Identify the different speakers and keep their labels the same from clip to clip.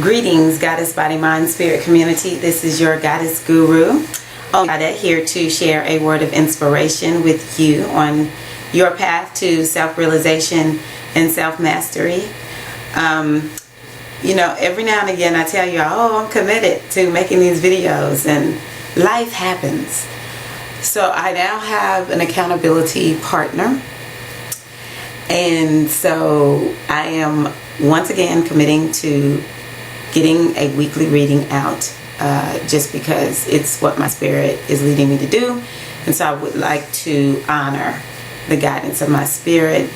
Speaker 1: Greetings, Goddess Body Mind Spirit community. This is your Goddess Guru, Oda, here to share a word of inspiration with you on your path to self-realization and self-mastery. Every now and again I tell you, I'm committed to making these videos, and life happens. So I now have an accountability partner, and so I am once again committing to getting a weekly reading out, just because it's what my spirit is leading me to do. And so I would like to honor the guidance of my spirit.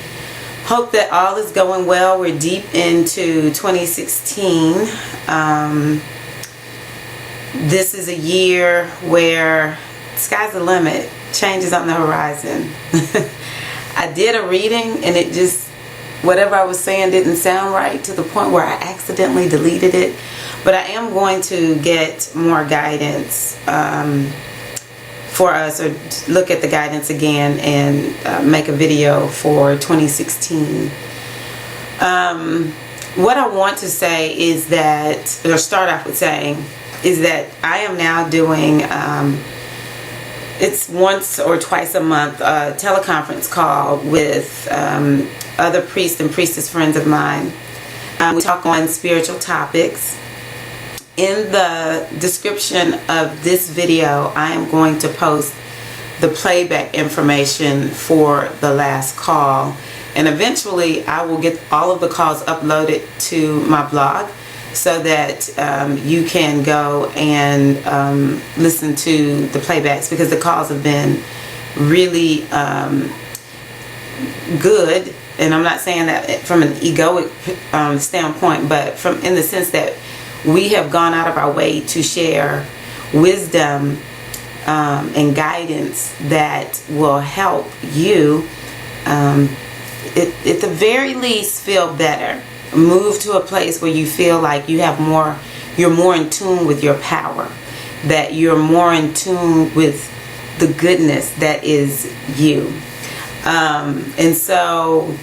Speaker 1: Hope that all is going well. We're deep into 2016. This is a year where sky's the limit, change is on the horizon. I did a reading and it just, whatever I was saying didn't sound right, to the point where I accidentally deleted it. But I am going to get more guidance for us, or look at the guidance again and make a video for 2016. What I want to say is that, or start off with saying, is that I am now doing, it's once or twice a month, a teleconference call with other priests and priestess friends of mine. We talk on spiritual topics. In the description of this video, I am going to post the playback information for the last call, and eventually I will get all of the calls uploaded to my blog so that you can go and listen to the playbacks, because the calls have been really good. And I'm not saying that from an egoic standpoint, but from in the sense that we have gone out of our way to share wisdom and guidance that will help you, at the very least, feel better. Move to a place where you feel like you have more, you're more in tune with your power, that you're more in tune with the goodness that is you. And so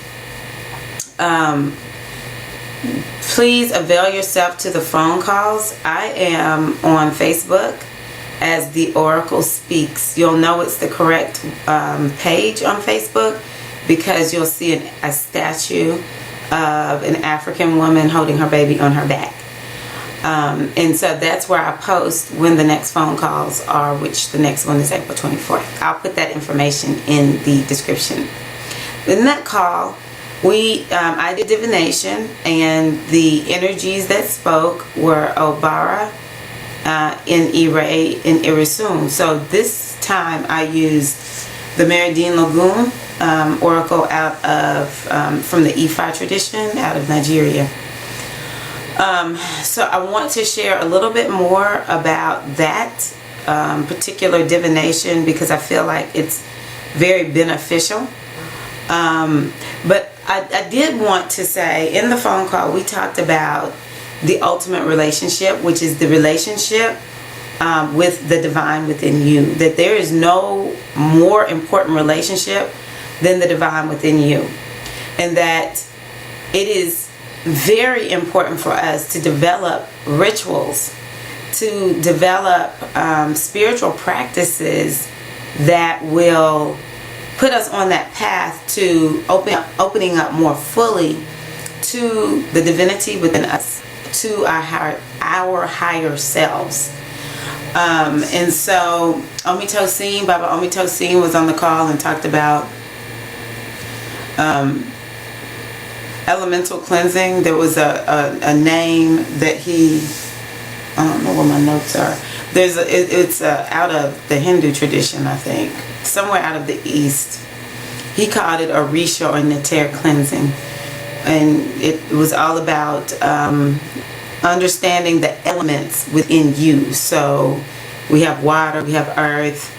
Speaker 1: please avail yourself to the phone calls. I am on Facebook as The Oracle Speaks. You'll know it's the correct page on Facebook because you'll see a statue of an African woman holding her baby on her back. And so that's where I post when the next phone calls are, which the next one is April 24th. I'll put that information in the description. In that call, I did divination, and the energies that spoke were Obara, in Ire, and Irisun. So this time I used the Meridian Lagoon oracle out of from the Ifa tradition out of Nigeria. So I want to share a little bit more about that particular divination, because I feel like it's very beneficial. But I did want to say, in the phone call we talked about the ultimate relationship, which is the relationship with the divine within you. That there is no more important relationship than the divine within you. And that it is very important for us to develop rituals, to develop spiritual practices that will put us on that path to opening up more fully to the divinity within us, to our higher selves. And so Omitosin, Baba Omitosin was on the call and talked about elemental cleansing. There was a name that I don't know where my notes are. It's out of the Hindu tradition, I think, somewhere out of the East. He called it a Rijo Anantara cleansing, and it was all about understanding the elements within you. So we have water, we have earth,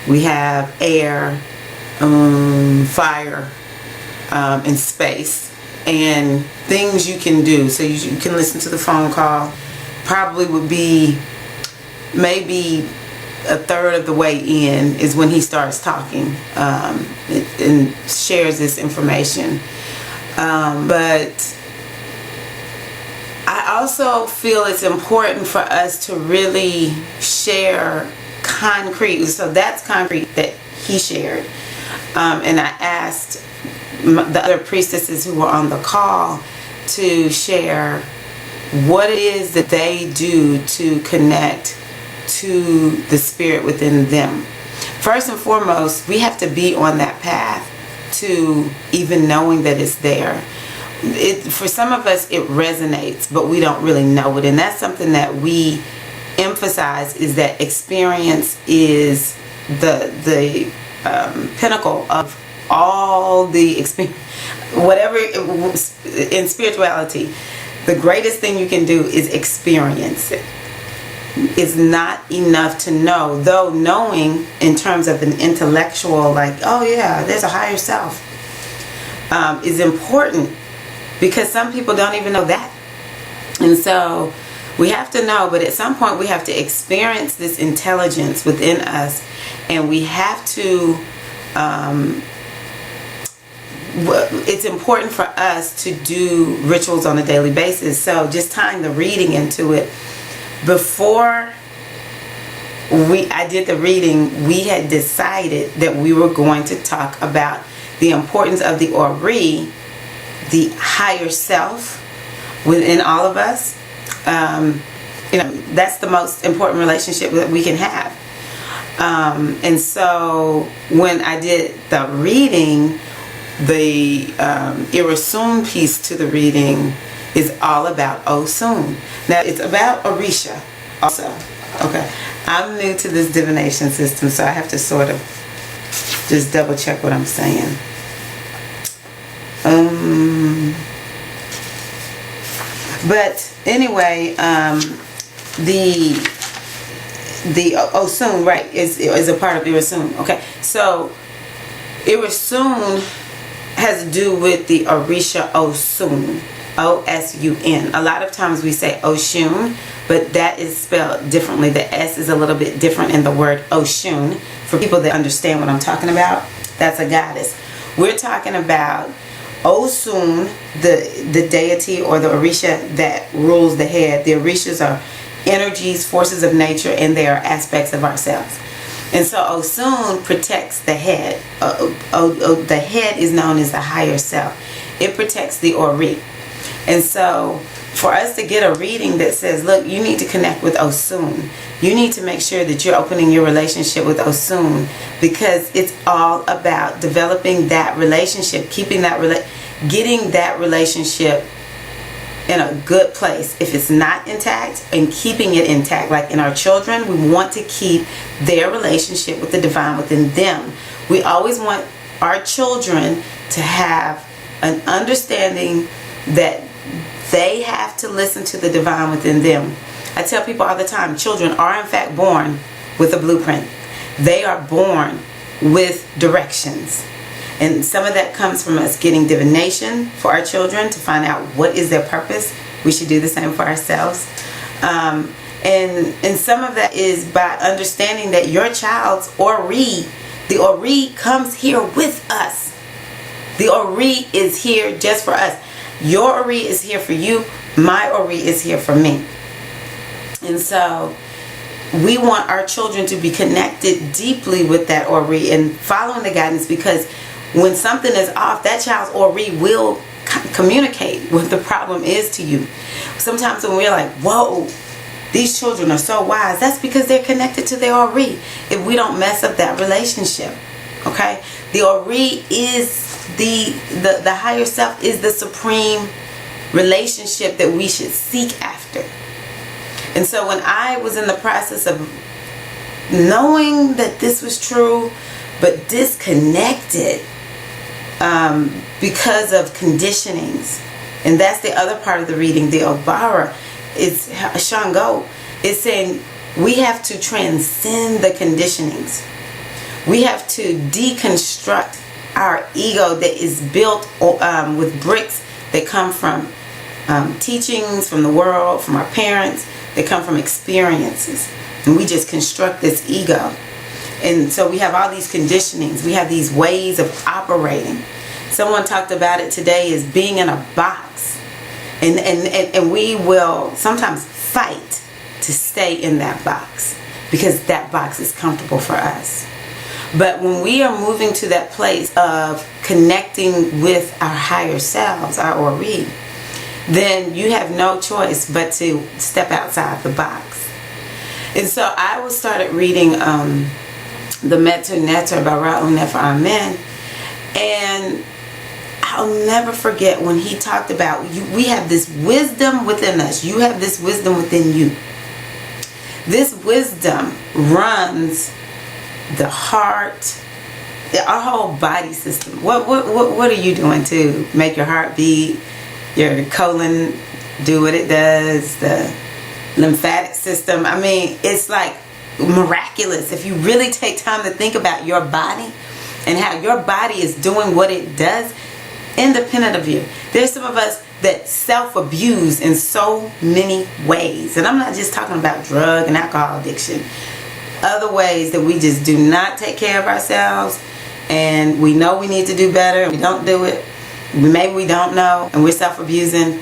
Speaker 1: we have air, fire, and space, and things you can do. So you can listen to the phone call. Probably would be maybe a third of the way in is when he starts talking and shares this information. But I also feel it's important for us to really share concrete. So that's concrete that he shared. And I asked the other priestesses who were on the call to share what it is that they do to connect to the spirit within them. First and foremost, we have to be on that path to even knowing that it's there. For some of us, it resonates, but we don't really know it. And that's something that we emphasize, is that experience is the pinnacle of all the experience. Whatever, in spirituality, the greatest thing you can do is experience it. It's not enough to know, though knowing in terms of an intellectual, like, oh yeah, there's a higher self, is important, because some people don't even know that. And so we have to know, but at some point we have to experience this intelligence within us, and we have to, it's important for us to do rituals on a daily basis. So just tying the reading into it, before I did the reading, we had decided that we were going to talk about the importance of the Ori, the higher self within all of us. That's the most important relationship that we can have. And so when I did the reading, the Irasun piece to the reading is all about Osun. Now, it's about Orisha also. Okay. I'm new to this divination system, so I have to sort of just double check what I'm saying. But anyway, the Osun, right, is a part of Irasun. Okay. So Irasun has to do with the Orisha Osun. O-S-U-N. A lot of times we say Oshun, but that is spelled differently. The S is a little bit different in the word Oshun. For people that understand what I'm talking about, that's a goddess. We're talking about Osun, the deity or the Orisha that rules the head. The Orishas are energies, forces of nature, and they are aspects of ourselves. And so Osun protects the head. The head is known as the higher self. It protects the Ori. And so for us to get a reading that says, look, you need to connect with Osun. You need to make sure that you're opening your relationship with Osun, because it's all about developing that relationship, keeping that getting that relationship in a good place. If it's not intact, and keeping it intact, like in our children, we want to keep their relationship with the divine within them. We always want our children to have an understanding that they have to listen to the divine within them. I tell people all the time, children are in fact born with a blueprint. They are born with directions. And some of that comes from us getting divination for our children to find out what is their purpose. We should do the same for ourselves. And some of that is by understanding that your child's Ori, the Ori comes here with us. The Ori is here just for us. Your Ori is here for you. My Ori is here for me. And so we want our children to be connected deeply with that Ori and following the guidance, because when something is off, that child's Ori will communicate what the problem is to you. Sometimes when we're like, whoa, these children are so wise, that's because they're connected to their Ori. If we don't mess up that relationship, okay? The Ori is the higher self, is the supreme relationship that we should seek after. And so when I was in the process of knowing that this was true, but disconnected because of conditionings, and that's the other part of the reading, the Obara, is Shango, is saying we have to transcend the conditionings. We have to deconstruct our ego that is built with bricks that come from teachings from the world, from our parents, that come from experiences. And we just construct this ego. And so we have all these conditionings. We have these ways of operating. Someone talked about it today as being in a box. And we will sometimes fight to stay in that box because that box is comfortable for us. But when we are moving to that place of connecting with our higher selves, our Ori, then you have no choice but to step outside the box. And so I started reading the Metu Neter by Rijo Anantara, and I'll never forget when he talked about we have this wisdom within us. You have this wisdom within you. This wisdom runs the heart, our whole body system. What are you doing to make your heart beat, your colon do what it does, the lymphatic system? I mean, it's like miraculous if you really take time to think about your body and how your body is doing what it does independent of you. There's some of us that self-abuse in so many ways, and I'm not just talking about drug and alcohol addiction. Other ways that we just do not take care of ourselves, and we know we need to do better and we don't do it. Maybe we don't know and we're self-abusing,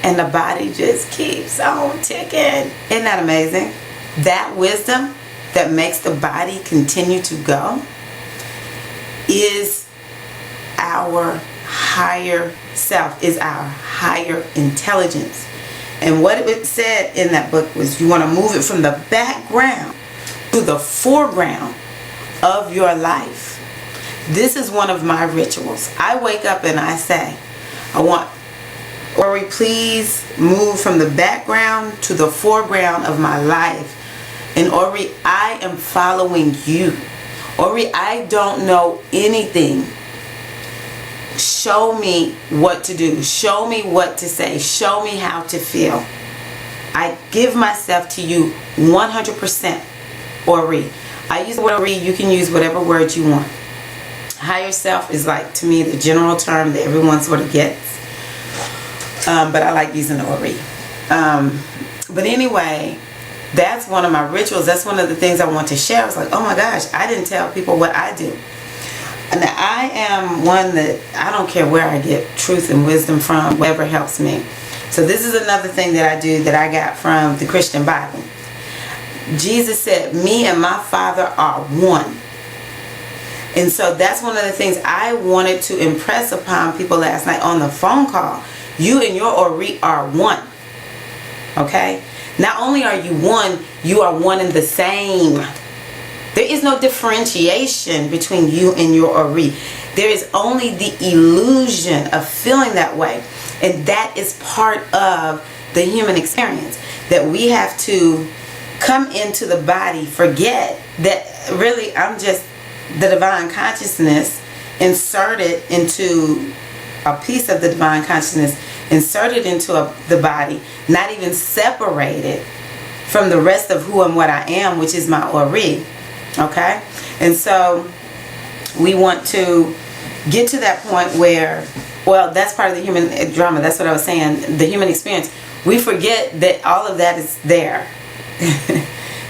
Speaker 1: and the body just keeps on ticking. Isn't that amazing? That wisdom that makes the body continue to go is our higher self, is our higher intelligence. And what it said in that book was you want to move it from the background to the foreground of your life. This is one of my rituals. I wake up and I say, I want Ori, please move from the background to the foreground of my life. And Ori, I am following you. Ori, I don't know anything. Show me what to do. Show me what to say. Show me how to feel. I give myself to you 100%. Ori. I use the word Ori. You can use whatever word you want. Higher self is like, to me, the general term that everyone sort of gets. But I like using Ori. But anyway, that's one of my rituals. That's one of the things I want to share. I was like, oh my gosh, I didn't tell people what I do. And I am one that I don't care where I get truth and wisdom from, whatever helps me. So this is another thing that I do that I got from the Christian Bible. Jesus said, me and my Father are one. And so that's one of the things I wanted to impress upon people last night on the phone call. You and your Ori are one. Okay? Not only are you one, you are one and the same. There is no differentiation between you and your Ori. There is only the illusion of feeling that way. And that is part of the human experience. That we have to come into the body, forget that really I'm just the divine consciousness inserted into a piece of the divine consciousness, inserted into the body, not even separated from the rest of who and what I am, which is my Ori. Okay? And so we want to get to that point where, well, that's part of the human drama. That's what I was saying. The human experience. We forget that all of that is there.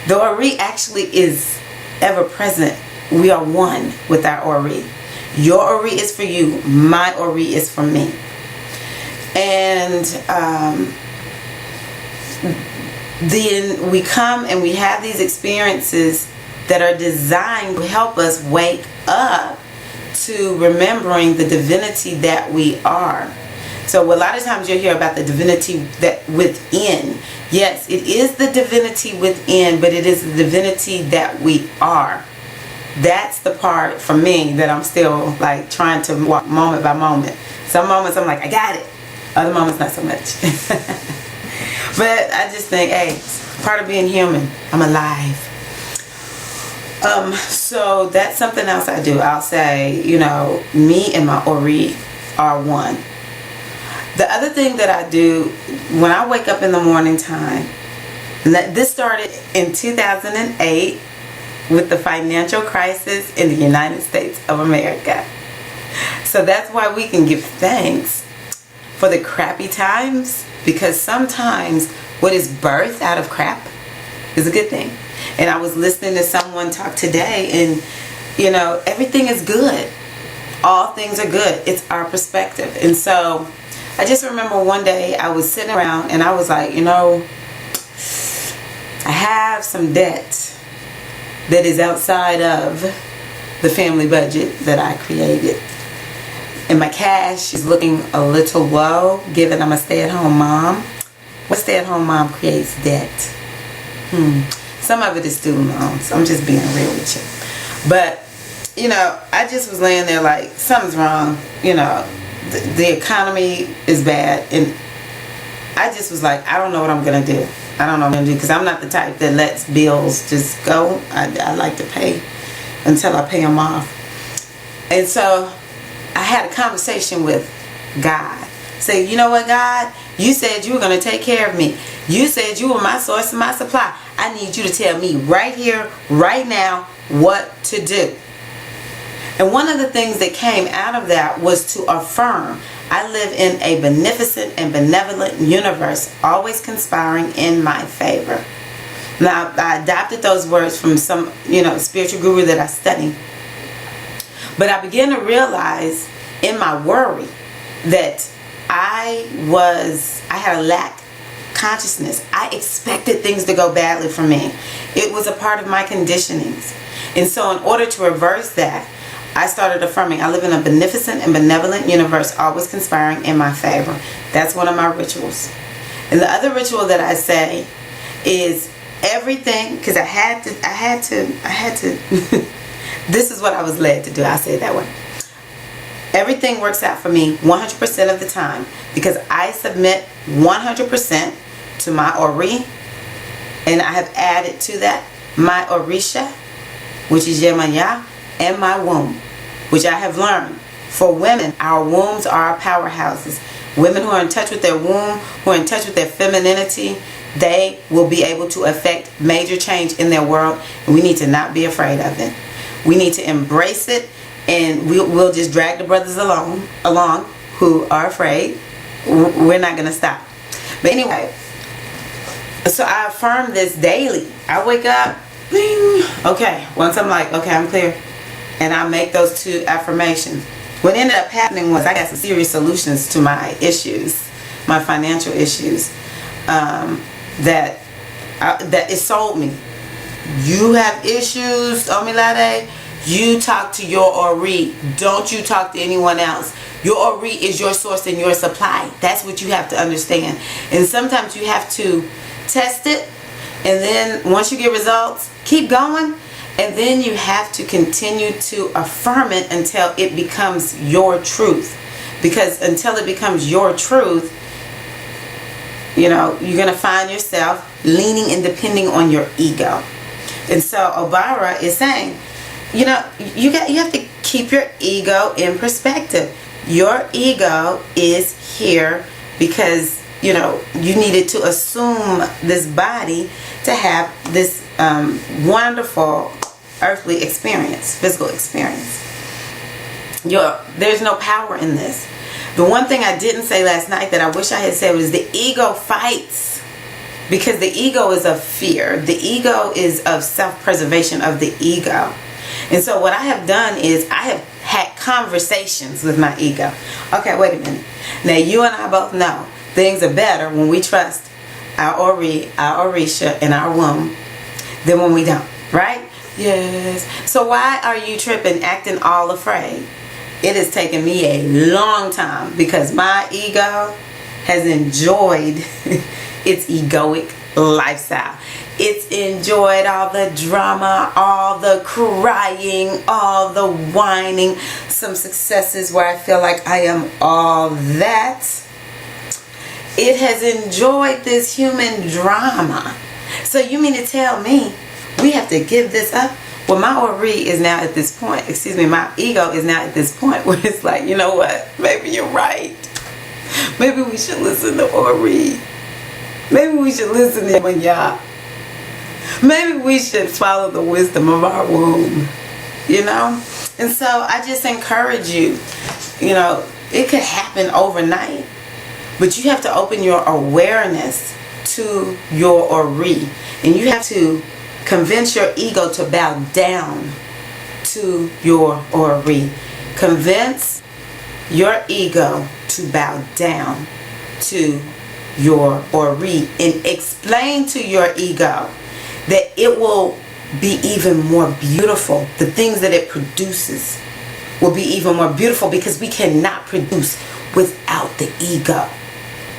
Speaker 1: The Ori actually is ever present. We are one with our Ori. Your Ori is for you. My Ori is for me. And then we come and we have these experiences that are designed to help us wake up to remembering the divinity that we are. So a lot of times you'll hear about the divinity that within. Yes, it is the divinity within, but it is the divinity that we are. That's the part for me that I'm still like trying to walk moment by moment. Some moments I'm like, I got it. Other moments not so much. But I just think, hey, it's part of being human. I'm alive. So that's something else I do. I'll say, you know, me and my Ori are one. The other thing that I do when I wake up in the morning time, this started in 2008 with the financial crisis in the United States of America. So that's why we can give thanks for the crappy times, because sometimes what is birthed out of crap is a good thing. And I was listening to someone talk today, and you know, everything is good. All things are good. It's our perspective. And so I just remember one day I was sitting around and I was like, you know, I have some debt that is outside of the family budget that I created. And my cash is looking a little low, given I'm a stay-at-home mom. What stay-at-home mom creates debt? Some of it is student loans. I'm just being real with you. But, you know, I just was laying there like, something's wrong. You know, the economy is bad. And I just was like, I don't know what I'm going to do. I don't know what I'm going to do, because I'm not the type that lets bills just go. I like to pay until I pay them off. And so I had a conversation with God. Say, you know what, God? You said you were going to take care of me. You said you were my source and my supply. I need you to tell me right here, right now, what to do. And one of the things that came out of that was to affirm. I live in a beneficent and benevolent universe, always conspiring in my favor. Now, I adopted those words from some, you know, spiritual guru that I study. But I began to realize in my worry that I had a lack consciousness. I expected things to go badly for me. It was a part of my conditionings. And so in order to reverse that, I started affirming. I live in a beneficent and benevolent universe, always conspiring in my favor. That's one of my rituals. And the other ritual that I say is everything, because I had to this is what I was led to do. I say it that way. Everything works out for me 100% of the time, because I submit 100% to my Ori, and I have added to that my Orisha, which is Yemaya, and my womb, which I have learned. For women, our wombs are our powerhouses. Women who are in touch with their womb, who are in touch with their femininity, they will be able to affect major change in their world, and we need to not be afraid of it. We need to embrace it, and we'll just drag the brothers along who are afraid. We're not going to stop. But anyway, so I affirm this daily. I wake up, bing, okay, once I'm like, okay, I'm clear, and I make those 2 affirmations. What ended up happening was I got some serious solutions to my issues, my financial issues, that it sold me. You have issues, Omilade, you talk to your Ori. Don't you talk to anyone else. Your Ori is your source and your supply. That's what you have to understand. And sometimes you have to test it, and then once you get results, keep going, and then you have to continue to affirm it until it becomes your truth. Because until it becomes your truth, you know, you're going to find yourself leaning and depending on your ego. And so Obara is saying, you know, you have to keep your ego in perspective. Your ego is here because, you know, you needed to assume this body to have this wonderful earthly experience, physical experience. There's no power in this. The one thing I didn't say last night that I wish I had said was the ego fights. Because the ego is of fear. The ego is of self-preservation of the ego. And so what I have done is I have had conversations with my ego. Okay, wait a minute. Now you and I both know things are better when we trust our Ori, our Orisha, and our womb than when we don't. Right? Yes. So why are you tripping, acting all afraid? It has taken me a long time because my ego has enjoyed its egoic lifestyle. It's enjoyed all the drama, all the crying, all the whining, some successes where I feel like I am all that. It has enjoyed this human drama. So you mean to tell me we have to give this up? Well, my Ori is now at this point, my ego is now at this point where it's like, you know what? Maybe you're right. Maybe we should listen to Ori. Maybe we should listen to Manya. Maybe we should follow the wisdom of our womb. You know? And so I just encourage you, you know, it could happen overnight. But you have to open your awareness to your Ori. And you have to convince your ego to bow down to your Ori. Convince your ego to bow down to your Ori, and explain to your ego that it will be even more beautiful. The things that it produces will be even more beautiful, because we cannot produce without the ego,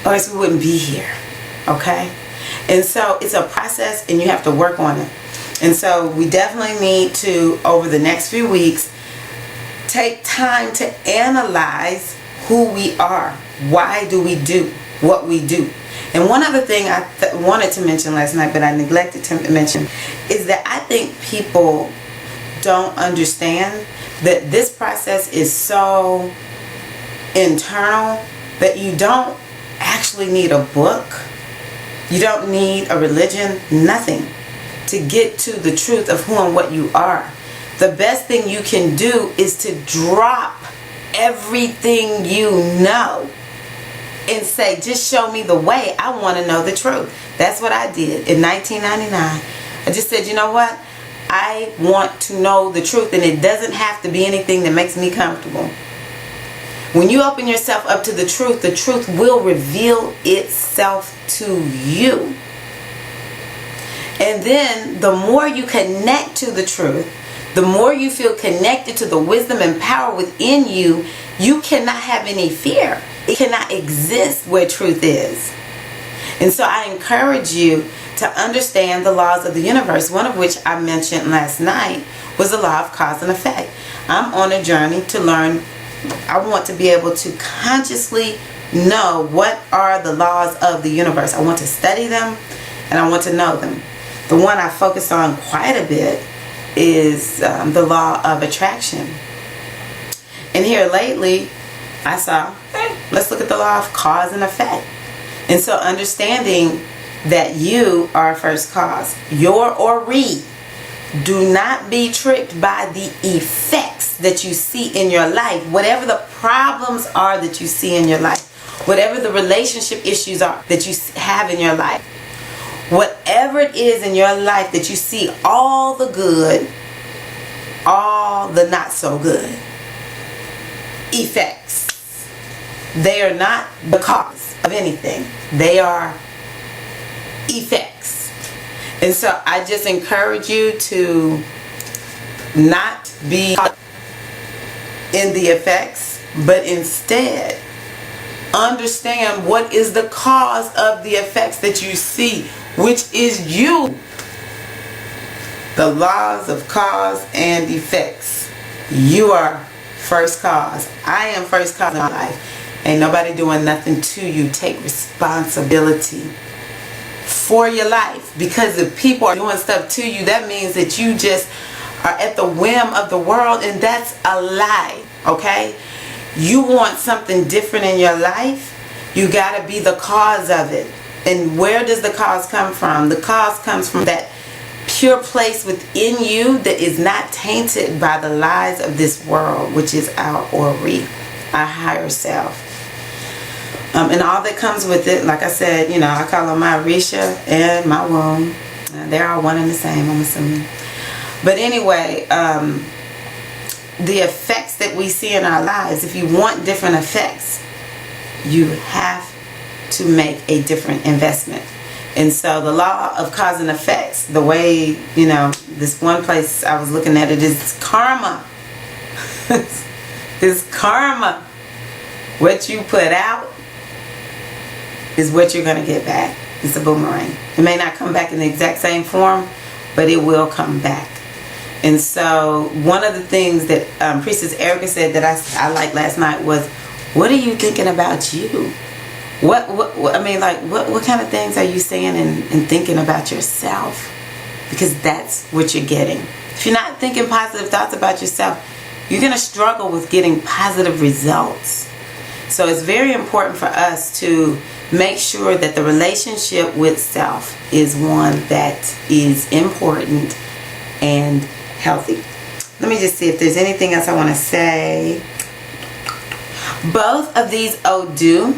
Speaker 1: or else we wouldn't be here. Okay? And so it's a process, and you have to work on it. And so we definitely need to, over the next few weeks, take time to analyze who we are. Why do we do what we do? And one other thing I wanted to mention last night, but I neglected to mention, is that I think people don't understand that this process is so internal that you don't actually need a book. You don't need a religion, nothing, to get to the truth of who and what you are. The best thing you can do is to drop everything you know and say, just show me the way. I want to know the truth. That's what I did in 1999. I just said, you know what? I want to know the truth, and it doesn't have to be anything that makes me comfortable. When you open yourself up to the truth will reveal itself to you. And then the more you connect to the truth, the more you feel connected to the wisdom and power within you, you cannot have any fear. It cannot exist where truth is. And so I encourage you to understand the laws of the universe, one of which I mentioned last night was the law of cause and effect. I'm on a journey to learn. I want to be able to consciously know what are the laws of the universe. I want to study them, and I want to know them. The one I focus on quite a bit is the law of attraction. And here lately, I saw, hey, let's look at the law of cause and effect. And so understanding that you are first cause, your Ori. Do not be tricked by the effects that you see in your life. Whatever the problems are that you see in your life, whatever the relationship issues are that you have in your life, whatever it is in your life that you see all the good, all the not so good effects, they are not the cause of anything. They are effects. And so I just encourage you to not be caught in the effects, but instead understand what is the cause of the effects that you see, which is you. The laws of cause and effects. You are first cause. I am first cause in my life. Ain't nobody doing nothing to you. Take responsibility for your life, because if people are doing stuff to you, that means that you just are at the whim of the world, and that's a lie. Okay? You want something different in your life, you got to be the cause of it. And where does the cause come from? The cause comes from that pure place within you that is not tainted by the lies of this world, which is our Ori, our higher self. And all that comes with it, like I said, you know, I call them my Risha and my womb. They're all one and the same, I'm assuming. But anyway, the effects that we see in our lives, if you want different effects, you have to make a different investment. And so the law of cause and effects, the way, you know, this one place I was looking at it is karma. It's karma. What you put out is what you're going to get back. It's a boomerang. It may not come back in the exact same form, but it will come back. And so one of the things that Priestess Erica said that I liked last night was, what are you thinking about you? What kind of things are you saying and thinking about yourself? Because that's what you're getting. If you're not thinking positive thoughts about yourself, you're going to struggle with getting positive results. So it's very important for us to make sure that the relationship with self is one that is important and healthy. Let me just see if there's anything else I want to say. Both of these Odu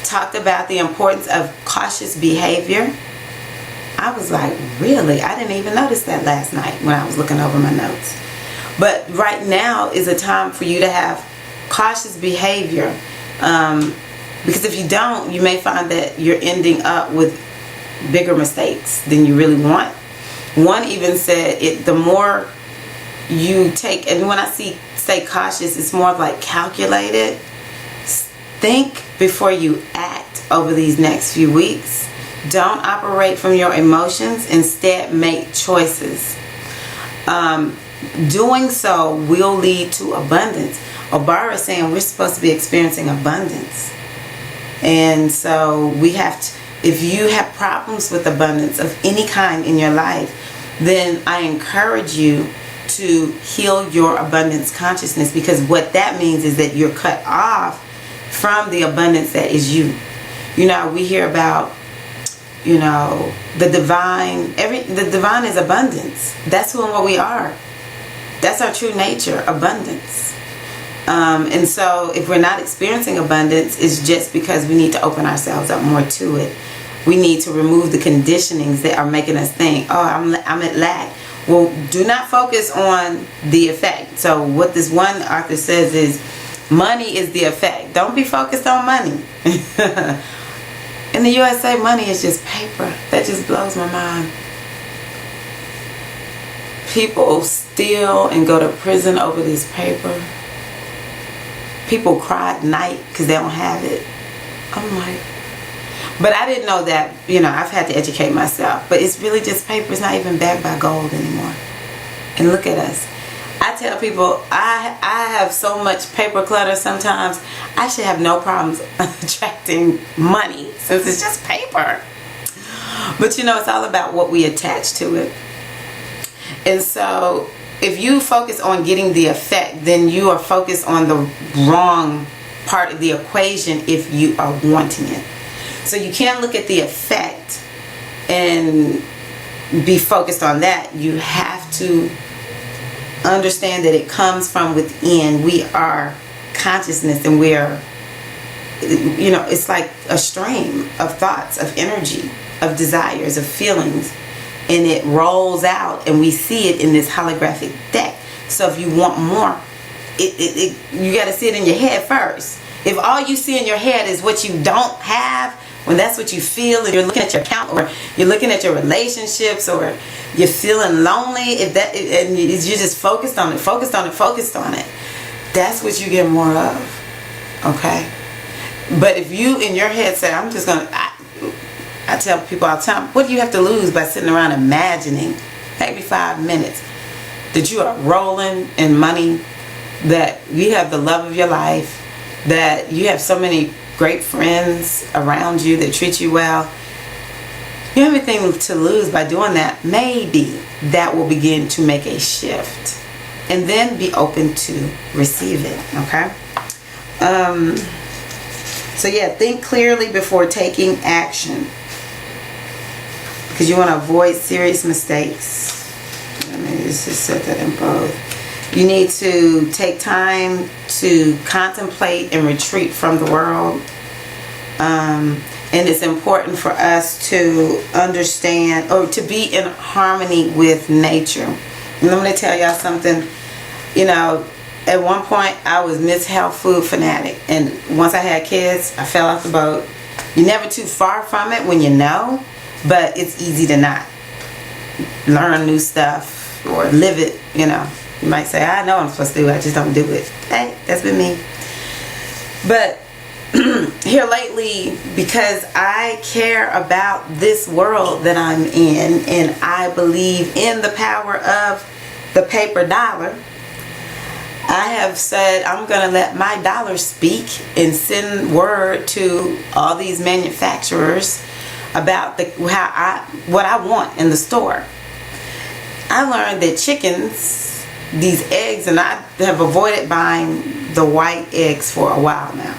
Speaker 1: talked about the importance of cautious behavior. I was like, really? I didn't even notice that last night when I was looking over my notes. But right now is a time for you to have cautious behavior. Because if you don't, you may find that you're ending up with bigger mistakes than you really want. One even said the more you take, and when I say cautious, it's more of like calculated. Think before you act over these next few weeks. Don't operate from your emotions. Instead, make choices. Doing so will lead to abundance. Obara is saying we're supposed to be experiencing abundance. And so we have to, if you have problems with abundance of any kind in your life, then I encourage you to heal your abundance consciousness, because what that means is that you're cut off from the abundance that is you. You know, we hear about, you know, the divine. The divine is abundance. That's who and what we are. That's our true nature, abundance. And so if we're not experiencing abundance, it's just because we need to open ourselves up more to it. We need to remove the conditionings that are making us think, oh, I'm at lack. Well, do not focus on the effect. So what this one author says is, money is the effect. Don't be focused on money. In the USA, money is just paper. That just blows my mind. People steal and go to prison over this paper. People cry at night because they don't have it. I'm like, but I didn't know that. You know, I've had to educate myself. But it's really just paper. It's not even backed by gold anymore. And look at us. I tell people, I have so much paper clutter sometimes. I should have no problems attracting money since it's just paper. But you know, it's all about what we attach to it. And so if you focus on getting the effect, then you are focused on the wrong part of the equation if you are wanting it. So you can't look at the effect and be focused on that. You have to understand that it comes from within. We are consciousness, and we are, you know, it's like a stream of thoughts, of energy, of desires, of feelings. And it rolls out, and we see it in this holographic deck. So if you want more, you got to see it in your head first. If all you see in your head is what you don't have, when that's what you feel, and you're looking at your account, or you're looking at your relationships, or you're feeling lonely, and you're just focused on it, that's what you get more of. Okay? But if you in your head say, I'm just going to, I tell people all the time, what do you have to lose by sitting around imagining, maybe 5 minutes, that you are rolling in money, that you have the love of your life, that you have so many great friends around you that treat you well? You have anything to lose by doing that. Maybe that will begin to make a shift, and then be open to receive it. Okay? So yeah, think clearly before taking action, because you want to avoid serious mistakes. Let me just set that in both. You need to take time to contemplate and retreat from the world. And it's important for us to understand, or to be in harmony with nature. And I'm going to tell y'all something. You know, at one point I was Miss Health Food Fanatic. And once I had kids, I fell off the boat. You're never too far from it when you know. But it's easy to not learn new stuff or live it, you know. You might say, I know I'm supposed to do it, I just don't do it. Hey, that's been me. But here lately, because I care about this world that I'm in, and I believe in the power of the paper dollar, I have said I'm going to let my dollar speak and send word to all these manufacturers about what I want in the store. I learned that chickens, these eggs, and I have avoided buying the white eggs for a while now.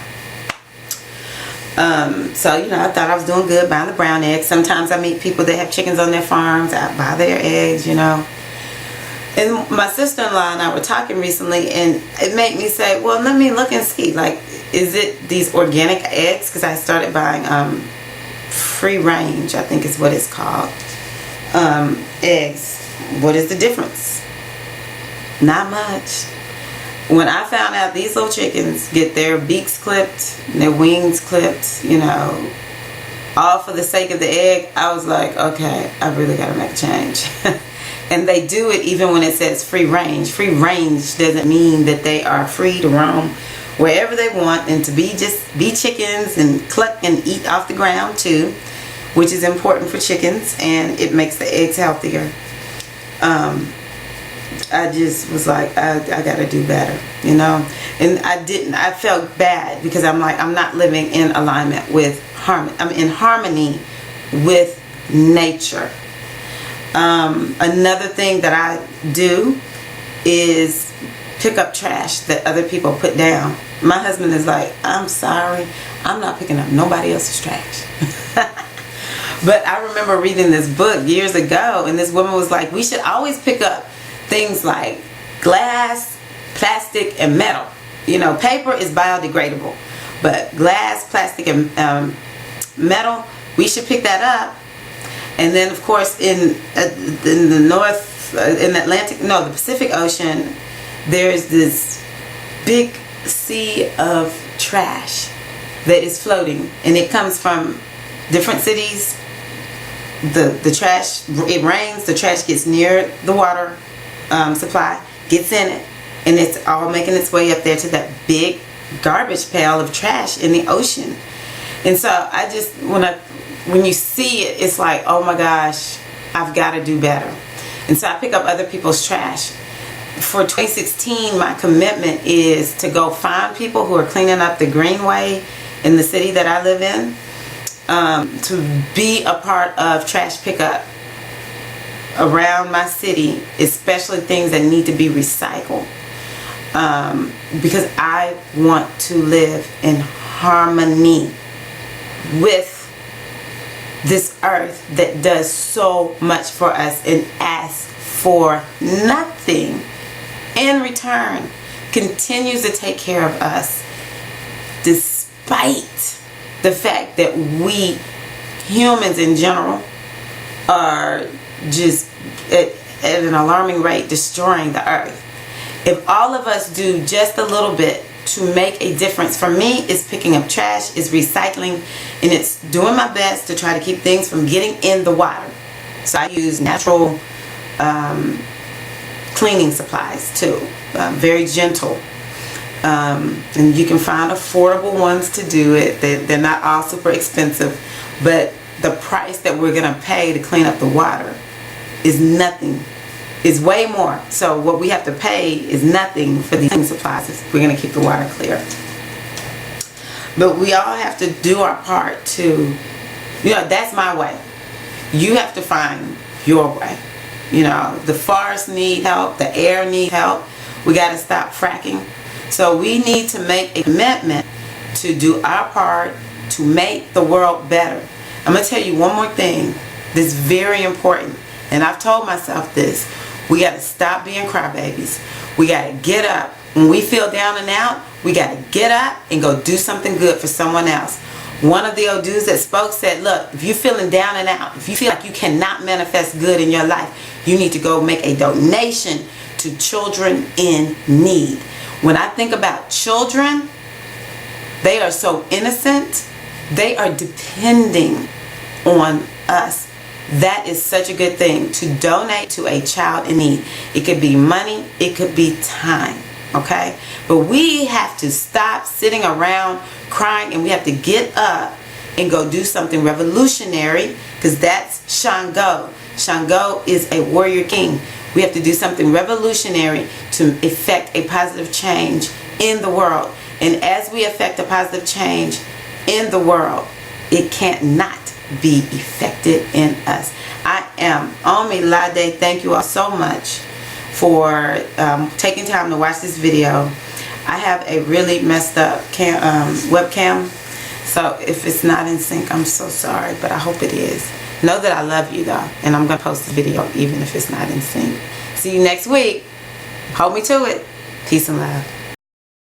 Speaker 1: So, you know, I thought I was doing good buying the brown eggs. Sometimes I meet people that have chickens on their farms. I buy their eggs, you know. And my sister-in-law and I were talking recently, and it made me say, well, let me look and see, like, is it these organic eggs? Because I started buying free range, I think is what it's called, eggs. What is the difference? Not much. when I found out these little chickens get their beaks clipped, and their wings clipped, you know, all for the sake of the egg, I was like, okay, I really got to make a change. And they do it even when it says free range. Free range doesn't mean that they are free to roam wherever they want and to just be chickens and cluck and eat off the ground too, which is important for chickens, and it makes the eggs healthier. I just was like, I gotta do better, you know. And I felt bad because I'm like, I'm not living in alignment with harmony. I'm in harmony with nature. Another thing that I do is pick up trash that other people put down. My husband is like, I'm sorry, I'm not picking up nobody else's trash. But I remember reading this book years ago, and this woman was like, we should always pick up things like glass, plastic, and metal. You know, paper is biodegradable, but glass, plastic, and metal, we should pick that up. And then, of course, in the North, in the Atlantic, no, the Pacific Ocean, there's this big sea of trash that is floating, and it comes from different cities. The trash, it rains, the trash gets near the water supply, gets in it, and it's all making its way up there to that big garbage pail of trash in the ocean. And so I just, when you see it, it's like, oh my gosh, I've got to do better. And so I pick up other people's trash. For 2016, my commitment is to go find people who are cleaning up the greenway in the city that I live in, to be a part of trash pickup around my city, especially things that need to be recycled, because I want to live in harmony with this earth that does so much for us and asks for nothing in return, continues to take care of us despite the fact that we humans in general are just at an alarming rate destroying the earth. If all of us do just a little bit to make a difference, for me, it's picking up trash, it's recycling, and it's doing my best to try to keep things from getting in the water. So I use natural cleaning supplies too, very gentle. And you can find affordable ones to do it. They're not all super expensive, but the price that we're going to pay to clean up the water is nothing. It's way more. So what we have to pay is nothing for these cleaning supplies if we're going to keep the water clear. But we all have to do our part to, you know, that's my way. You have to find your way. You know, the forests need help, the air needs help. We got to stop fracking. So we need to make a commitment to do our part to make the world better. I'm going to tell you one more thing that's very important. And I've told myself this. We got to stop being crybabies. We got to get up. When we feel down and out, we got to get up and go do something good for someone else. One of the old dudes that spoke said, look, if you're feeling down and out, if you feel like you cannot manifest good in your life, you need to go make a donation to children in need. When I think about children, they are so innocent. They are depending on us. That is such a good thing, to donate to a child in need. It could be money, it could be time, okay? But we have to stop sitting around crying, and we have to get up and go do something revolutionary, because that's Shango. Shango is a warrior king. We have to do something revolutionary to effect a positive change in the world. And as we effect a positive change in the world, it can't not be effected in us. I am Omi Lade. Thank you all so much for taking time to watch this video. I have a really messed up webcam, so if it's not in sync, I'm so sorry, but I hope it is. Know that I love you though, and I'm going to post the video even if it's not in sync. See you next week. Hold me to it. Peace and love.